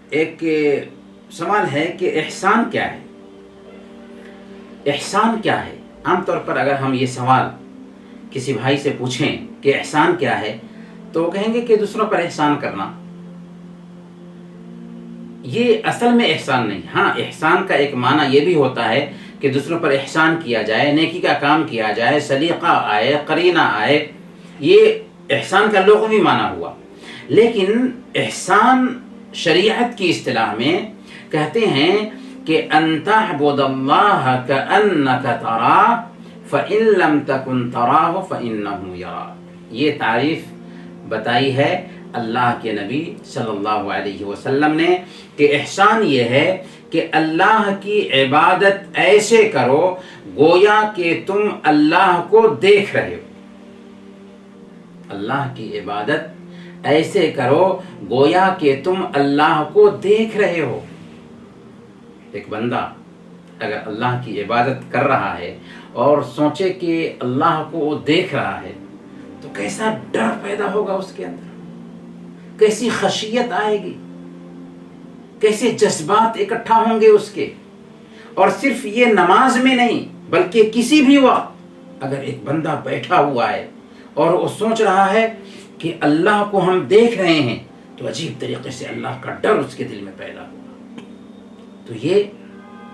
ایک سوال ہے کہ احسان کیا ہے؟ احسان کیا ہے؟ عام طور پر اگر ہم یہ سوال کسی بھائی سے پوچھیں کہ احسان کیا ہے تو وہ کہیں گے کہ دوسروں پر احسان کرنا. یہ اصل میں احسان نہیں. ہاں، احسان کا ایک معنی یہ بھی ہوتا ہے کہ دوسروں پر احسان کیا جائے، نیکی کا کام کیا جائے، سلیقہ آئے، قرینہ آئے. یہ احسان کا لغوی معنی ہوا. لیکن احسان شریعت کی اصطلاح میں کہتے ہیں کہ ان تعبد اللہ کأنک تراہ فإن لم تکن تراہ فإنہ یراک. یہ تعریف بتائی ہے اللہ کے نبی صلی اللہ علیہ وسلم نے کہ احسان یہ ہے کہ اللہ کی عبادت ایسے کرو گویا کہ تم اللہ کو دیکھ رہے ہو. اللہ کی عبادت ایسے کرو گویا کہ تم اللہ کو دیکھ رہے ہو. ایک بندہ اگر اللہ کی عبادت کر رہا ہے اور سوچے کہ اللہ کو وہ دیکھ رہا ہے تو کیسا ڈر پیدا ہوگا اس کے اندر، کیسی خشیت آئے گی، کیسے جذبات اکٹھا ہوں گے اس کے. اور صرف یہ نماز میں نہیں بلکہ کسی بھی وقت اگر ایک بندہ بیٹھا ہوا ہے اور وہ سوچ رہا ہے کہ اللہ کو ہم دیکھ رہے ہیں تو عجیب طریقے سے اللہ کا ڈر اس کے دل میں پیدا ہوگا. تو یہ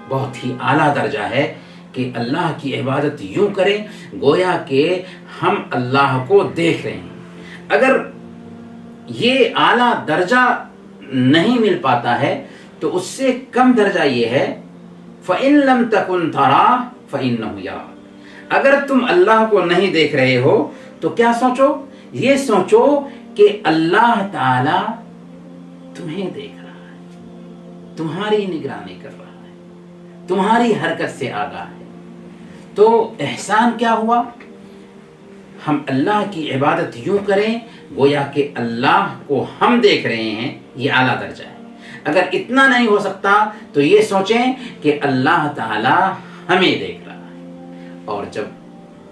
بہت ہی اعلیٰ درجہ ہے کہ اللہ کی عبادت یوں کریں گویا کہ ہم اللہ کو دیکھ رہے ہیں. اگر یہ اعلیٰ درجہ نہیں مل پاتا ہے تو اس سے کم درجہ یہ ہے فَإِن لَمْ تَكُنْ تَرَاهُ فَإِنَّهُ يَرَاكَ. اگر تم اللہ کو نہیں دیکھ رہے ہو تو کیا سوچو؟ یہ سوچو کہ اللہ تعالی تمہیں دیکھ رہا ہے، تمہاری نگرانی کر رہا ہے، تمہاری حرکت سے آگاہ ہے. تو احسان کیا ہوا؟ ہم اللہ کی عبادت یوں کریں گویا کہ اللہ کو ہم دیکھ رہے ہیں. یہ اعلیٰ درجہ ہے. اگر اتنا نہیں ہو سکتا تو یہ سوچیں کہ اللہ تعالی ہمیں دیکھ رہا ہے. اور جب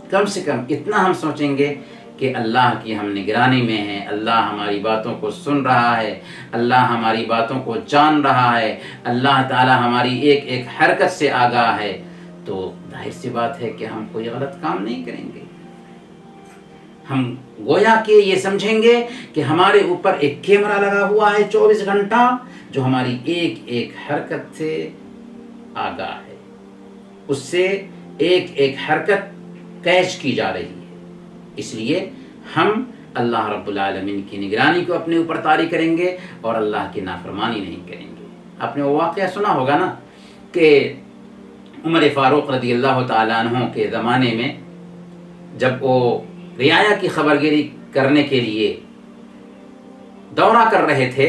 کم سے کم اتنا ہم سوچیں گے کہ اللہ کی ہم نگرانی میں ہیں، اللہ ہماری باتوں کو سن رہا ہے، اللہ ہماری باتوں کو جان رہا ہے، اللہ تعالی ہماری ایک ایک حرکت سے آگاہ ہے، تو ظاہر سی بات ہے کہ ہم کوئی غلط کام نہیں کریں گے. ہم گویا کہ یہ سمجھیں گے کہ ہمارے اوپر ایک کیمرہ لگا ہوا ہے 24 گھنٹہ جو ہماری ایک ایک حرکت سے آگاہ ہے، اس سے ایک ایک حرکت کیچ کی جا رہی ہے. اس لیے ہم اللہ رب العالمین کی نگرانی کو اپنے اوپر طاری کریں گے اور اللہ کی نافرمانی نہیں کریں گے. آپ نے وہ واقعہ سنا ہوگا نا کہ عمر فاروق رضی اللہ تعالیٰ عنہ کے زمانے میں جب وہ رعایا کی خبرگیری کرنے کے لیے دورہ کر رہے تھے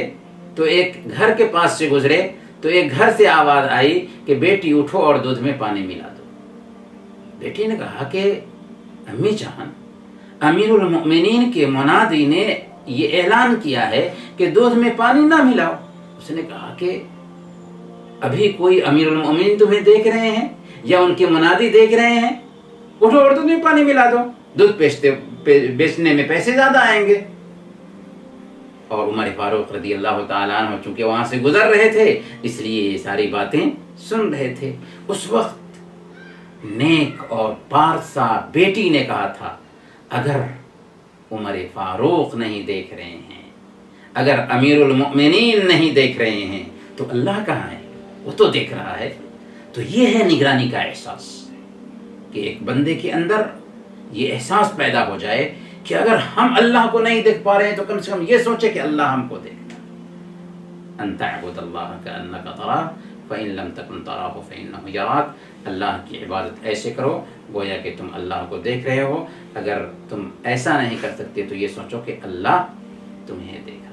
تو ایک گھر کے پاس سے گزرے تو ایک گھر سے آواز آئی کہ بیٹی اٹھو اور دودھ میں پانی ملا دو. بیٹی نے کہا کہ امی جان، امیر المؤمنین کے منادی نے یہ اعلان کیا ہے کہ دودھ میں پانی نہ ملاؤ. اس نے کہا کہ ابھی کوئی امیر المؤمنین تمہیں دیکھ رہے ہیں یا ان کے منادی دیکھ رہے ہیں؟ اٹھو اور دودھ میں پانی ملا دو، دودھ بیچنے میں پیسے زیادہ آئیں گے. اور عمر فاروق رضی اللہ تعالیٰ عنہ چونکہ وہاں سے گزر رہے تھے اس لیے یہ ساری باتیں سن رہے تھے. اس وقت نیک اور پارسا بیٹی نے کہا تھا اگر عمر فاروق نہیں دیکھ رہے ہیں، اگر امیر المؤمنین نہیں دیکھ رہے ہیں تو اللہ کہاں ہے؟ وہ تو دیکھ رہا ہے. تو یہ ہے نگرانی کا احساس کہ ایک بندے کے اندر یہ احساس پیدا ہو جائے کہ اگر ہم اللہ کو نہیں دیکھ پا رہے ہیں تو کم سے کم یہ سوچے کہ اللہ ہم کو دیکھ رہا ہے. ان تعبد اللہ کأنک تراہ فإن لم تکن تراہ فإنہ یراک. اللہ کی عبادت ایسے کرو گویا کہ تم اللہ کو دیکھ رہے ہو. اگر تم ایسا نہیں کر سکتے تو یہ سوچو کہ اللہ تمہیں دیکھ